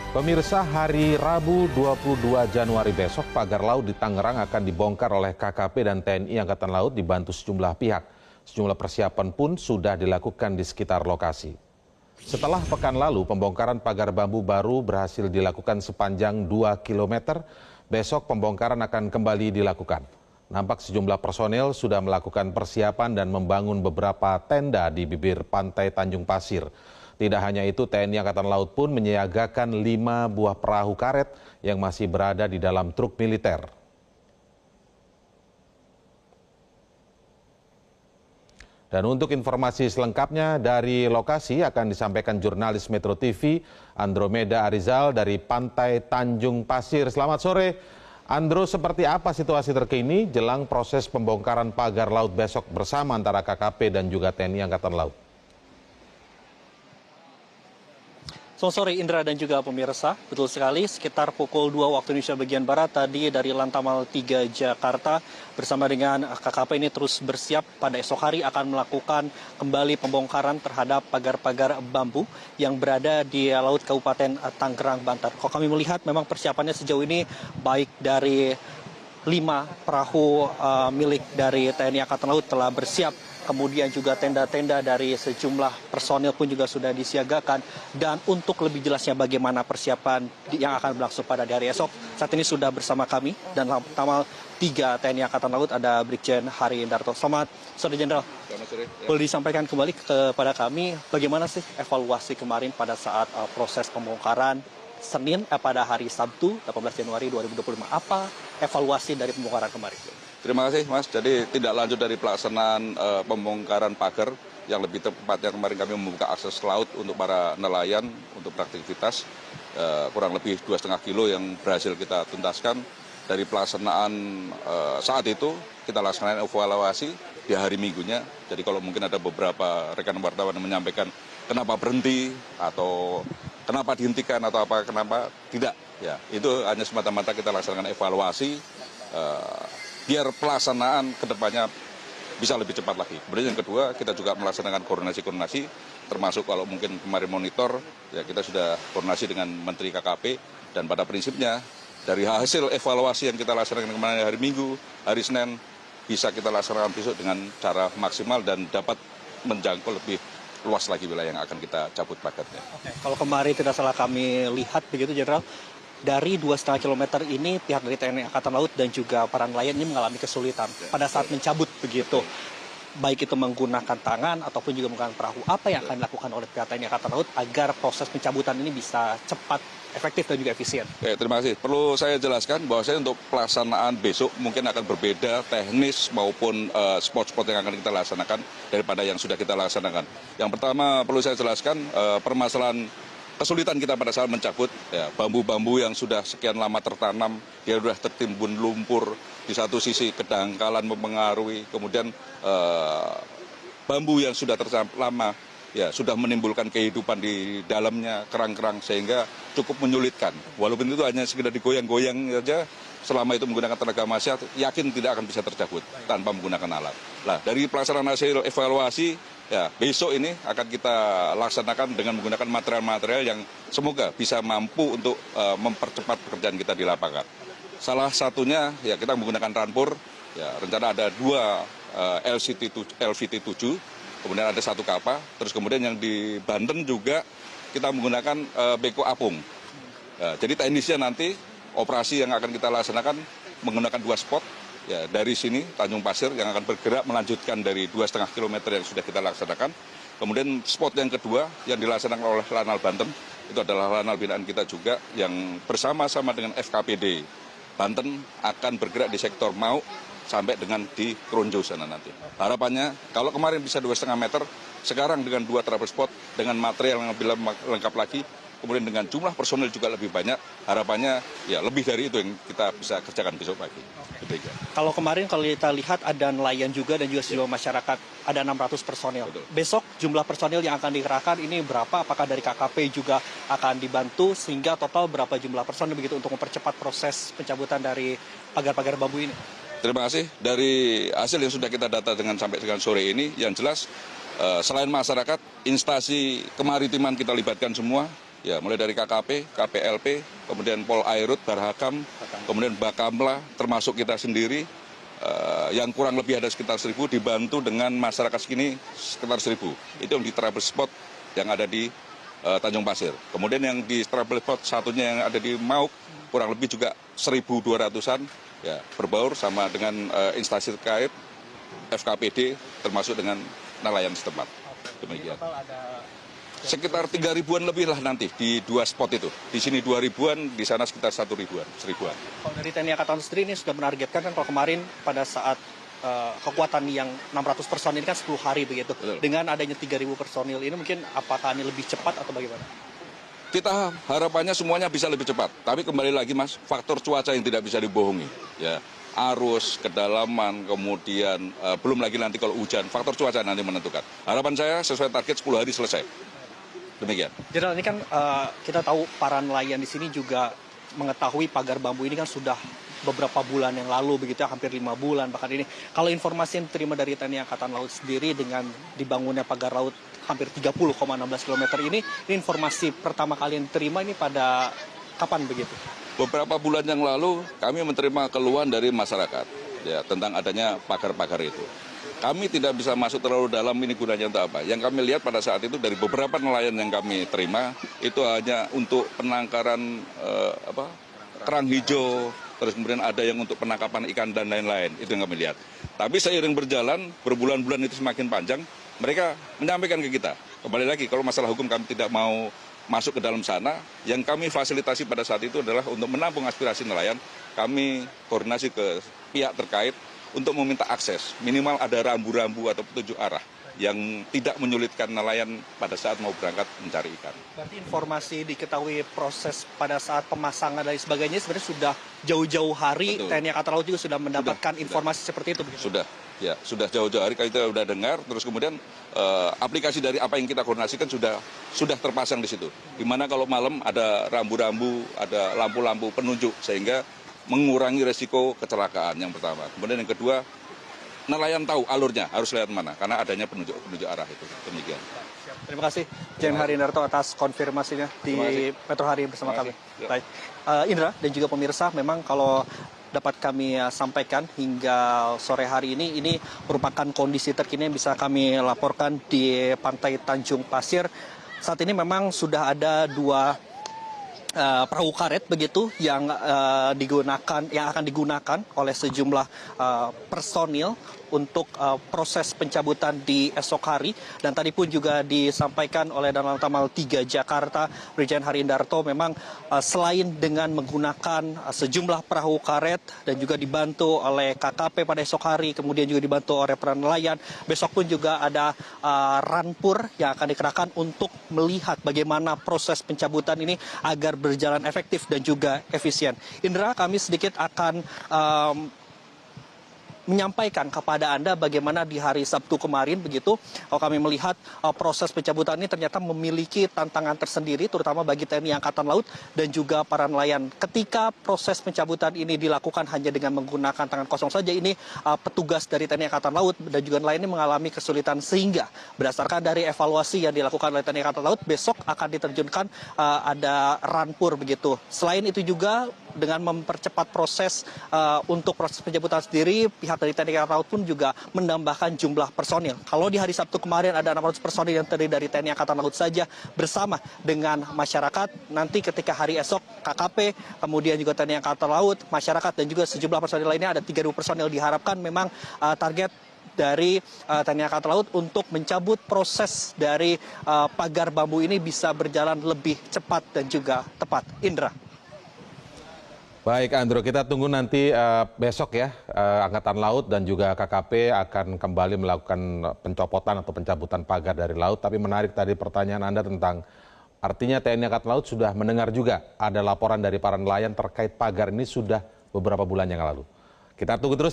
Pemirsa, hari Rabu 22 Januari besok, pagar laut di Tangerang akan dibongkar oleh KKP dan TNI Angkatan Laut dibantu sejumlah pihak. Sejumlah persiapan pun sudah dilakukan di sekitar lokasi. Setelah pekan lalu, pembongkaran pagar bambu baru berhasil dilakukan sepanjang 2 km. Besok pembongkaran akan kembali dilakukan. Nampak sejumlah personel sudah melakukan persiapan dan membangun beberapa tenda di bibir pantai Tanjung Pasir. Tidak hanya itu, TNI Angkatan Laut pun menyiagakan 5 buah perahu karet yang masih berada di dalam truk militer. Dan untuk informasi selengkapnya dari lokasi akan disampaikan jurnalis Metro TV Andromeda Arizal dari Pantai Tanjung Pasir. Selamat sore, Andro. Seperti apa situasi terkini jelang proses pembongkaran pagar laut besok bersama antara KKP dan juga TNI Angkatan Laut? Selamat sore Indra dan juga pemirsa, betul sekali sekitar pukul 2 waktu Indonesia bagian Barat tadi dari Lantamal 3 Jakarta bersama dengan KKP ini terus bersiap pada esok hari akan melakukan kembali pembongkaran terhadap pagar-pagar bambu yang berada di Laut Kabupaten Tangerang, Banten. Kalau kami melihat memang persiapannya sejauh ini baik dari 5 perahu milik dari TNI Angkatan Laut telah bersiap. Kemudian juga tenda-tenda dari sejumlah personil pun juga sudah disiagakan. Dan untuk lebih jelasnya bagaimana persiapan yang akan berlangsung pada hari esok, saat ini sudah bersama kami dan Lantamal 3 TNI Angkatan Laut ada Brigjen Hari Indarto. Selamat sore Jenderal. Selamat sore. Boleh disampaikan kembali kepada kami bagaimana sih evaluasi kemarin pada saat proses pembongkaran Senin pada hari Sabtu 18 Januari 2025. Apa evaluasi dari pembongkaran kemarin? Terima kasih Mas. Jadi tidak lanjut dari pelaksanaan pembongkaran pagar yang lebih tepatnya kemarin kami membuka akses laut untuk para nelayan untuk beraktivitas kurang lebih 2,5 kilo yang berhasil kita tuntaskan. Dari pelaksanaan saat itu kita laksanakan evaluasi di hari Minggunya. Jadi kalau mungkin ada beberapa rekan wartawan yang menyampaikan kenapa berhenti atau kenapa dihentikan atau apa kenapa tidak, ya itu hanya semata-mata kita laksanakan evaluasi biar pelaksanaan kedepannya bisa lebih cepat lagi. Kemudian yang kedua, kita juga melaksanakan koordinasi-koordinasi, termasuk kalau mungkin kemarin monitor, ya kita sudah koordinasi dengan Menteri KKP, dan pada prinsipnya dari hasil evaluasi yang kita laksanakan kemarin hari Minggu, hari Senin, bisa kita laksanakan besok dengan cara maksimal dan dapat menjangkau lebih luas lagi wilayah yang akan kita cabut pagarnya. Oke. Kalau kemarin tidak salah kami lihat begitu Jenderal, dari 2,5 km ini pihak dari TNI Angkatan Laut dan juga para nelayan ini mengalami kesulitan pada saat mencabut begitu. Baik itu menggunakan tangan ataupun juga menggunakan perahu. Apa yang akan dilakukan oleh pihak TNI Angkatan Laut agar proses pencabutan ini bisa cepat, efektif dan juga efisien? Oke, terima kasih. Perlu saya jelaskan bahwa saya untuk pelaksanaan besok mungkin akan berbeda teknis maupun spot-spot yang akan kita laksanakan daripada yang sudah kita laksanakan. Yang pertama perlu saya jelaskan permasalahan kesulitan kita pada saat mencabut ya, bambu-bambu yang sudah sekian lama tertanam, dia sudah tertimbun lumpur, di satu sisi kedangkalan mempengaruhi, kemudian bambu yang sudah tertanam lama ya sudah menimbulkan kehidupan di dalamnya, kerang-kerang, sehingga cukup menyulitkan. Walaupun itu hanya sekedar digoyang-goyang saja, selama itu menggunakan tenaga manusia, yakin tidak akan bisa tercabut tanpa menggunakan alat. Nah, dari pelaksanaan hasil evaluasi, ya, besok ini akan kita laksanakan dengan menggunakan material-material yang semoga bisa mampu untuk mempercepat pekerjaan kita di lapangan. Salah satunya ya kita menggunakan rampur, ya rencana ada 2 LVT-7, kemudian ada 1 kapal, terus kemudian yang di Banten juga kita menggunakan beko apung. Ya, jadi teknisnya nanti operasi yang akan kita laksanakan menggunakan 2 spot. Ya, dari sini Tanjung Pasir yang akan bergerak melanjutkan dari 2,5 km yang sudah kita laksanakan. Kemudian spot yang kedua yang dilaksanakan oleh Lanal Banten itu adalah Lanal binaan kita juga yang bersama-sama dengan FKPD Banten akan bergerak di sektor Mau sampai dengan di Kronjo sana nanti. Harapannya kalau kemarin bisa 2,5 meter, sekarang dengan 2 travel spot dengan material yang lebih lengkap lagi, kemudian dengan jumlah personil juga lebih banyak, harapannya ya lebih dari itu yang kita bisa kerjakan besok pagi. Kalau kemarin kalau kita lihat ada nelayan juga dan juga sejumlah masyarakat, ada 600 personil. Betul. Besok jumlah personil yang akan dikerahkan ini berapa? Apakah dari KKP juga akan dibantu sehingga total berapa jumlah personil begitu untuk mempercepat proses pencabutan dari pagar-pagar bambu ini? Terima kasih. Dari hasil yang sudah kita data sampai dengan sore ini, yang jelas selain masyarakat, instansi kemaritiman kita libatkan semua, Ya, mulai dari KKP, KPLP, kemudian Pol Airut, Barhakam, kemudian Bakamla, termasuk kita sendiri, yang kurang lebih ada sekitar 1.000, dibantu dengan masyarakat segini sekitar 1.000. Itu yang di travel spot yang ada di Tanjung Pasir. Kemudian yang di travel spot satunya yang ada di Mauk, kurang lebih juga 1.200-an, ya, berbaur sama dengan instansi terkait, FKPD, termasuk dengan nelayan setempat. Demikian. Sekitar 3.000-an lebih lah nanti di 2 spot itu. Di sini 2.000-an, di sana sekitar 1.000-an, 1.000-an. Kalau dari TNI Angkatan Laut sendiri ini sudah menargetkan kan kalau kemarin pada saat kekuatan yang 600 personil ini kan 10 hari begitu. Betul. Dengan adanya 3.000 personil ini mungkin apakah ini lebih cepat atau bagaimana? Kita harapannya semuanya bisa lebih cepat. Tapi kembali lagi Mas, faktor cuaca yang tidak bisa dibohongi. Ya, arus, kedalaman, kemudian belum lagi nanti kalau hujan, faktor cuaca nanti menentukan. Harapan saya sesuai target 10 hari selesai. Demikian. Jenderal, ini kan kita tahu para nelayan di sini juga mengetahui pagar bambu ini kan sudah beberapa bulan yang lalu begitu ya, hampir 5 bulan bahkan ini. Kalau informasi yang diterima dari TNI Angkatan Laut sendiri dengan dibangunnya pagar laut hampir 30,16 km ini informasi pertama kali yang diterima ini pada kapan begitu? Beberapa bulan yang lalu kami menerima keluhan dari masyarakat ya tentang adanya pagar-pagar itu. Kami tidak bisa masuk terlalu dalam ini gunanya untuk apa. Yang kami lihat pada saat itu dari beberapa nelayan yang kami terima itu hanya untuk penangkaran kerang hijau, terus kemudian ada yang untuk penangkapan ikan dan lain-lain. Itu yang kami lihat. Tapi seiring berjalan, berbulan-bulan itu semakin panjang, mereka menyampaikan ke kita. Kembali lagi, kalau masalah hukum kami tidak mau masuk ke dalam sana, yang kami fasilitasi pada saat itu adalah untuk menampung aspirasi nelayan, kami koordinasi ke pihak terkait untuk meminta akses, minimal ada rambu-rambu atau petunjuk arah yang tidak menyulitkan nelayan pada saat mau berangkat mencari ikan. Berarti informasi diketahui proses pada saat pemasangan dan sebagainya sebenarnya sudah jauh-jauh hari. Betul. TNI Angkatan Laut juga sudah mendapatkan informasi seperti itu begitu? Sudah jauh-jauh hari kita sudah dengar, terus kemudian aplikasi dari apa yang kita koordinasikan sudah terpasang di situ. Dimana kalau malam ada rambu-rambu, ada lampu-lampu penunjuk sehingga mengurangi resiko kecelakaan yang pertama. Kemudian yang kedua, nelayan tahu alurnya harus lewat mana karena adanya penunjuk arah itu. Demikian. Terima kasih Jen Harindarto atas konfirmasinya di Metro Hari bersama kami. Baik, Indra dan juga pemirsa, memang kalau dapat kami sampaikan hingga sore hari ini merupakan kondisi terkini yang bisa kami laporkan di Pantai Tanjung Pasir. Saat ini memang sudah ada 2 perahu karet begitu yang akan digunakan oleh sejumlah personil untuk proses pencabutan di esok hari. Dan tadi pun juga disampaikan oleh Danlanal Tamal 3 Jakarta, Brigjen Harindarto, memang selain dengan menggunakan sejumlah perahu karet dan juga dibantu oleh KKP pada esok hari, kemudian juga dibantu oleh para nelayan, besok pun juga ada rampur yang akan dikerahkan untuk melihat bagaimana proses pencabutan ini agar berjalan efektif dan juga efisien. Indra, kami sedikit akan menyampaikan kepada Anda bagaimana di hari Sabtu kemarin begitu, kalau kami melihat proses pencabutan ini ternyata memiliki tantangan tersendiri terutama bagi TNI Angkatan Laut dan juga para nelayan. Ketika proses pencabutan ini dilakukan hanya dengan menggunakan tangan kosong saja, ini petugas dari TNI Angkatan Laut dan juga nelayan ini mengalami kesulitan, sehingga berdasarkan dari evaluasi yang dilakukan oleh TNI Angkatan Laut, besok akan diterjunkan ada rampur begitu. Selain itu juga dengan mempercepat proses untuk proses pencabutan sendiri, pihak dari TNI Angkatan Laut pun juga menambahkan jumlah personil. Kalau di hari Sabtu kemarin ada 600 personil yang terdiri dari TNI Angkatan Laut saja bersama dengan masyarakat. Nanti ketika hari esok KKP, kemudian juga TNI Angkatan Laut, masyarakat dan juga sejumlah personil lainnya ada 3.000 personil. Diharapkan memang target dari TNI Angkatan Laut untuk mencabut proses dari pagar bambu ini bisa berjalan lebih cepat dan juga tepat. Indra. Baik Andro, kita tunggu nanti besok ya, Angkatan Laut dan juga KKP akan kembali melakukan pencopotan atau pencabutan pagar dari laut. Tapi menarik tadi pertanyaan Anda tentang artinya TNI Angkatan Laut sudah mendengar juga ada laporan dari para nelayan terkait pagar ini sudah beberapa bulan yang lalu. Kita tunggu terus.